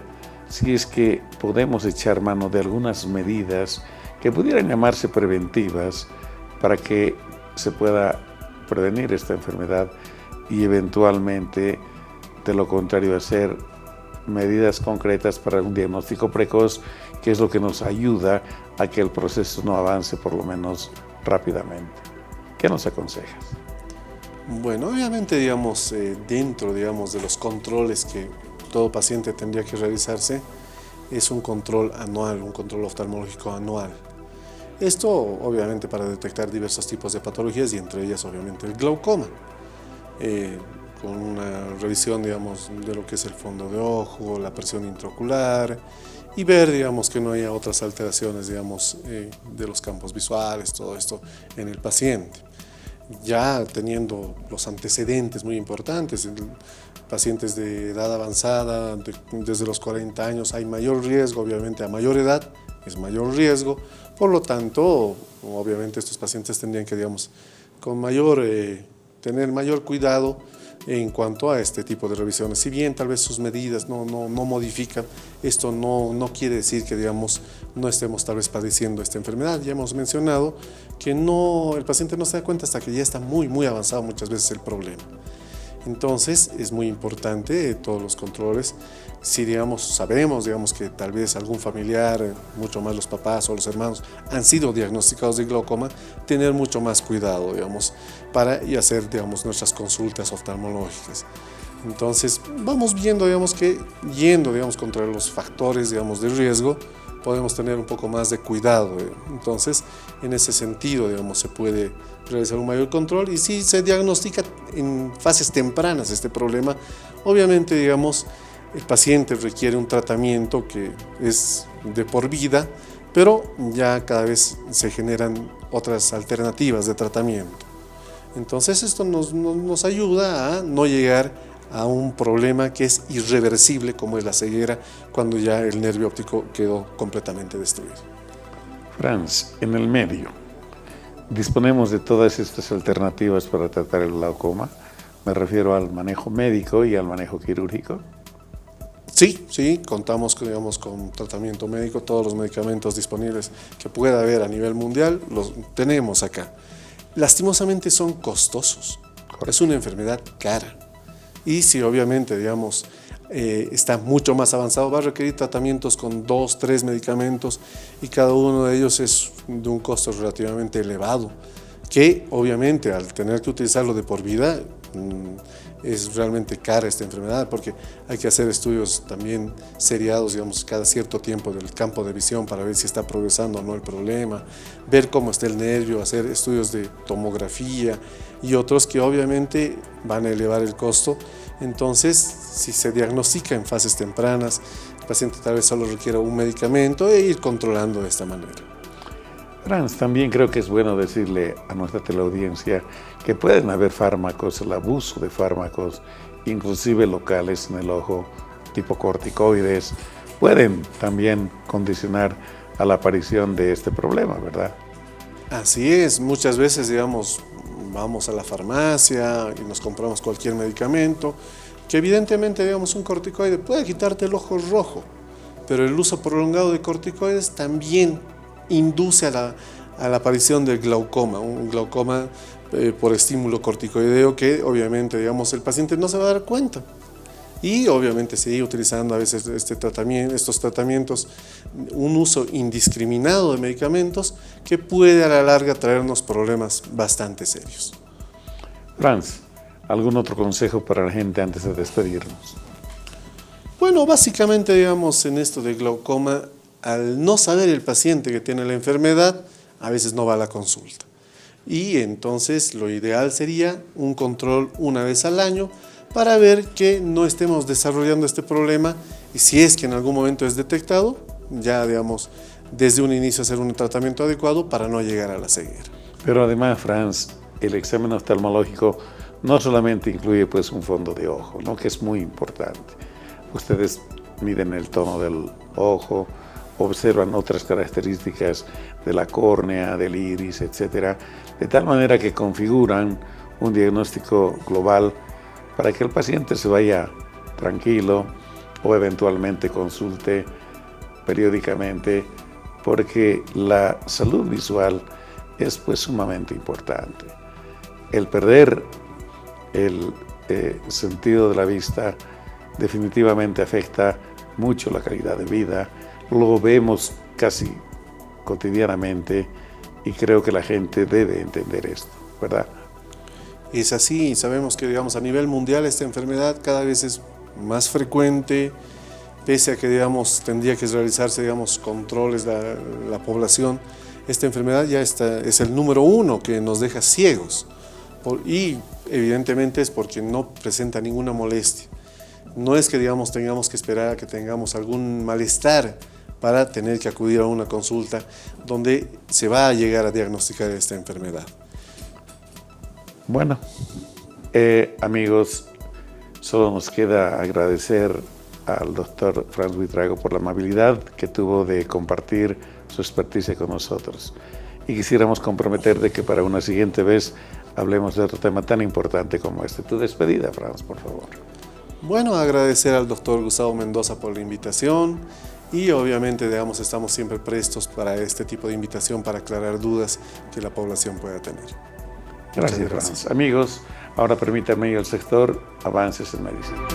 si es que podemos echar mano de algunas medidas que pudieran llamarse preventivas para que se pueda prevenir esta enfermedad y eventualmente, de lo contrario, hacer medidas concretas para un diagnóstico precoz, que es lo que nos ayuda a que el proceso no avance por lo menos rápidamente. ¿Qué nos aconsejas? Bueno, obviamente, digamos, dentro, digamos, de los controles que todo paciente tendría que realizarse, es un control anual, un control oftalmológico anual. Esto, obviamente, para detectar diversos tipos de patologías y entre ellas, obviamente, el glaucoma. Con una revisión, digamos, de lo que es el fondo de ojo, la presión intraocular y ver, digamos, que no haya otras alteraciones, digamos, de los campos visuales, todo esto en el paciente. Ya teniendo los antecedentes muy importantes, pacientes de edad avanzada, desde los 40 años, hay mayor riesgo, obviamente a mayor edad es mayor riesgo, por lo tanto, obviamente estos pacientes tendrían que, digamos, tener mayor cuidado en cuanto a este tipo de revisiones. Si bien tal vez sus medidas no modifican, esto no quiere decir que, digamos, no estemos tal vez padeciendo esta enfermedad. Ya hemos mencionado que el paciente no se da cuenta hasta que ya está muy avanzado muchas veces el problema. Entonces es muy importante todos los controles. Si, digamos, sabemos, digamos, que tal vez algún familiar, mucho más los papás o los hermanos, han sido diagnosticados de glaucoma, tener mucho más cuidado, digamos, y hacer, digamos, nuestras consultas oftalmológicas. Entonces vamos viendo, digamos, que yendo, digamos, contra los factores, digamos, de riesgo, podemos tener un poco más de cuidado. Entonces, en ese sentido, digamos, se puede realizar un mayor control, y si se diagnostica en fases tempranas este problema, obviamente, digamos, el paciente requiere un tratamiento que es de por vida, pero ya cada vez se generan otras alternativas de tratamiento. Entonces esto nos ayuda a no llegar a un problema que es irreversible, como es la ceguera, cuando ya el nervio óptico quedó completamente destruido. Franz, en el medio, ¿disponemos de todas estas alternativas para tratar el glaucoma? Me refiero al manejo médico y al manejo quirúrgico. Sí, contamos, digamos, con tratamiento médico. Todos los medicamentos disponibles que pueda haber a nivel mundial los tenemos acá. Lastimosamente son costosos. Correcto. Es una enfermedad cara. Y si obviamente, digamos, está mucho más avanzado, va a requerir tratamientos con 2, 3 medicamentos, y cada uno de ellos es de un costo relativamente elevado, que obviamente al tener que utilizarlo de por vida, es realmente cara esta enfermedad, porque hay que hacer estudios también seriados, digamos, cada cierto tiempo del campo de visión para ver si está progresando o no el problema, ver cómo está el nervio, hacer estudios de tomografía y otros que obviamente van a elevar el costo. Entonces, si se diagnostica en fases tempranas, el paciente tal vez solo requiera un medicamento e ir controlando de esta manera. Franz, también creo que es bueno decirle a nuestra teleaudiencia que pueden haber fármacos, el abuso de fármacos, inclusive locales en el ojo, tipo corticoides, pueden también condicionar a la aparición de este problema, ¿verdad? Así es, muchas veces, digamos, vamos a la farmacia y nos compramos cualquier medicamento, que evidentemente, digamos, un corticoide puede quitarte el ojo rojo, pero el uso prolongado de corticoides también induce a la aparición del glaucoma, un glaucoma por estímulo corticoideo que obviamente, digamos, el paciente no se va a dar cuenta. Y obviamente sigue utilizando a veces estos tratamientos, un uso indiscriminado de medicamentos que puede a la larga traernos problemas bastante serios. Franz, ¿algún otro consejo para la gente antes de despedirnos? Bueno, básicamente, digamos, en esto de glaucoma, al no saber el paciente que tiene la enfermedad, a veces no va a la consulta. Y entonces lo ideal sería un control una vez al año para ver que no estemos desarrollando este problema, y si es que en algún momento es detectado, ya, digamos, desde un inicio hacer un tratamiento adecuado para no llegar a la ceguera. Pero además, Franz, el examen oftalmológico no solamente incluye pues un fondo de ojo, ¿no?, que es muy importante. Ustedes miden el tono del ojo, observan otras características de la córnea, del iris, etc. De tal manera que configuran un diagnóstico global para que el paciente se vaya tranquilo o eventualmente consulte periódicamente, porque la salud visual es pues sumamente importante. El perder el sentido de la vista definitivamente afecta mucho la calidad de vida. Lo vemos casi cotidianamente y creo que la gente debe entender esto, ¿verdad? Es así, sabemos que digamos, a nivel mundial esta enfermedad cada vez es más frecuente, pese a que digamos, tendría que realizarse digamos, controles la población. Esta enfermedad ya es el número 1 que nos deja ciegos y evidentemente es porque no presenta ninguna molestia. No es que digamos, tengamos que esperar a que tengamos algún malestar para tener que acudir a una consulta donde se va a llegar a diagnosticar esta enfermedad. Bueno, amigos, solo nos queda agradecer al doctor Franz Buitrago por la amabilidad que tuvo de compartir su experticia con nosotros. Y quisiéramos comprometer de que para una siguiente vez hablemos de otro tema tan importante como este. Tu despedida, Franz, por favor. Bueno, agradecer al doctor Gustavo Mendoza por la invitación y obviamente digamos, estamos siempre prestos para este tipo de invitación para aclarar dudas que la población pueda tener. Gracias, Franz. Amigos, ahora permítanme ir al sector Avances en Medicina.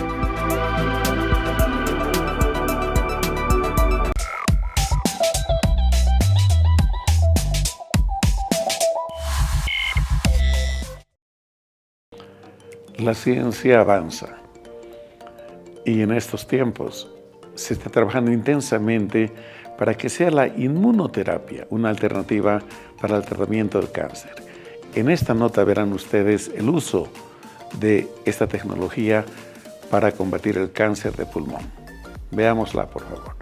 La ciencia avanza y en estos tiempos se está trabajando intensamente para que sea la inmunoterapia una alternativa para el tratamiento del cáncer. En esta nota verán ustedes el uso de esta tecnología para combatir el cáncer de pulmón. Veámosla, por favor.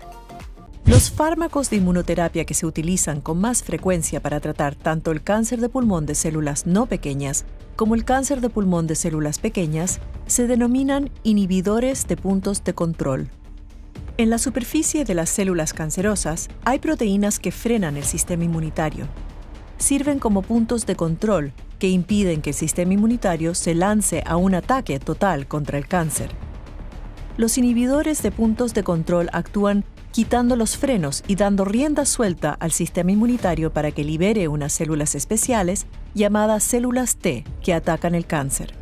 Los fármacos de inmunoterapia que se utilizan con más frecuencia para tratar tanto el cáncer de pulmón de células no pequeñas como el cáncer de pulmón de células pequeñas se denominan inhibidores de puntos de control. En la superficie de las células cancerosas hay proteínas que frenan el sistema inmunitario. Sirven como puntos de control que impiden que el sistema inmunitario se lance a un ataque total contra el cáncer. Los inhibidores de puntos de control actúan quitando los frenos y dando rienda suelta al sistema inmunitario para que libere unas células especiales llamadas células T que atacan el cáncer.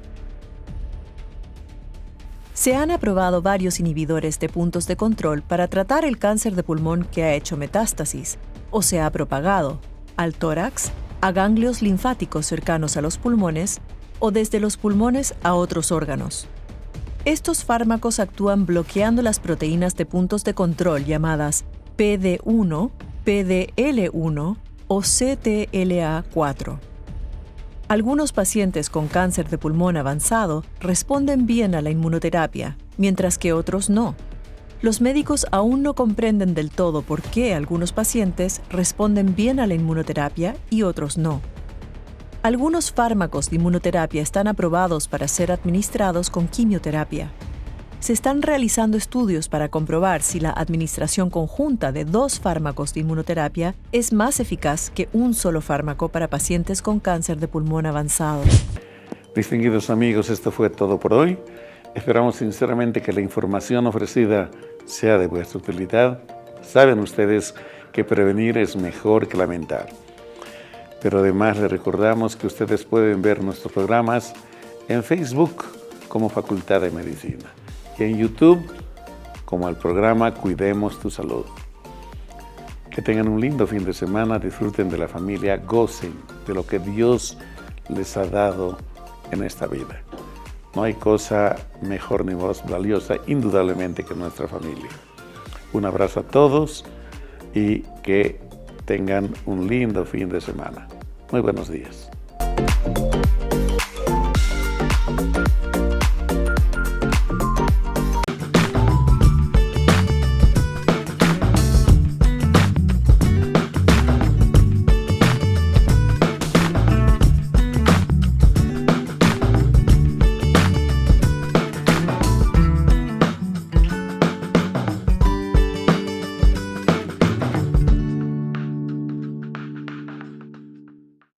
Se han aprobado varios inhibidores de puntos de control para tratar el cáncer de pulmón que ha hecho metástasis o se ha propagado al tórax, a ganglios linfáticos cercanos a los pulmones o desde los pulmones a otros órganos. Estos fármacos actúan bloqueando las proteínas de puntos de control llamadas PD1, PDL1 o CTLA4. Algunos pacientes con cáncer de pulmón avanzado responden bien a la inmunoterapia, mientras que otros no. Los médicos aún no comprenden del todo por qué algunos pacientes responden bien a la inmunoterapia y otros no. Algunos fármacos de inmunoterapia están aprobados para ser administrados con quimioterapia. Se están realizando estudios para comprobar si la administración conjunta de 2 fármacos de inmunoterapia es más eficaz que un solo fármaco para pacientes con cáncer de pulmón avanzado. Distinguidos amigos, esto fue todo por hoy. Esperamos sinceramente que la información ofrecida sea de vuestra utilidad. Saben ustedes que prevenir es mejor que lamentar. Pero además les recordamos que ustedes pueden ver nuestros programas en Facebook como Facultad de Medicina y en YouTube como el programa Cuidemos tu Salud. Que tengan un lindo fin de semana, disfruten de la familia, gocen de lo que Dios les ha dado en esta vida. No hay cosa mejor ni más valiosa, indudablemente, que nuestra familia. Un abrazo a todos y que tengan un lindo fin de semana. Muy buenos días.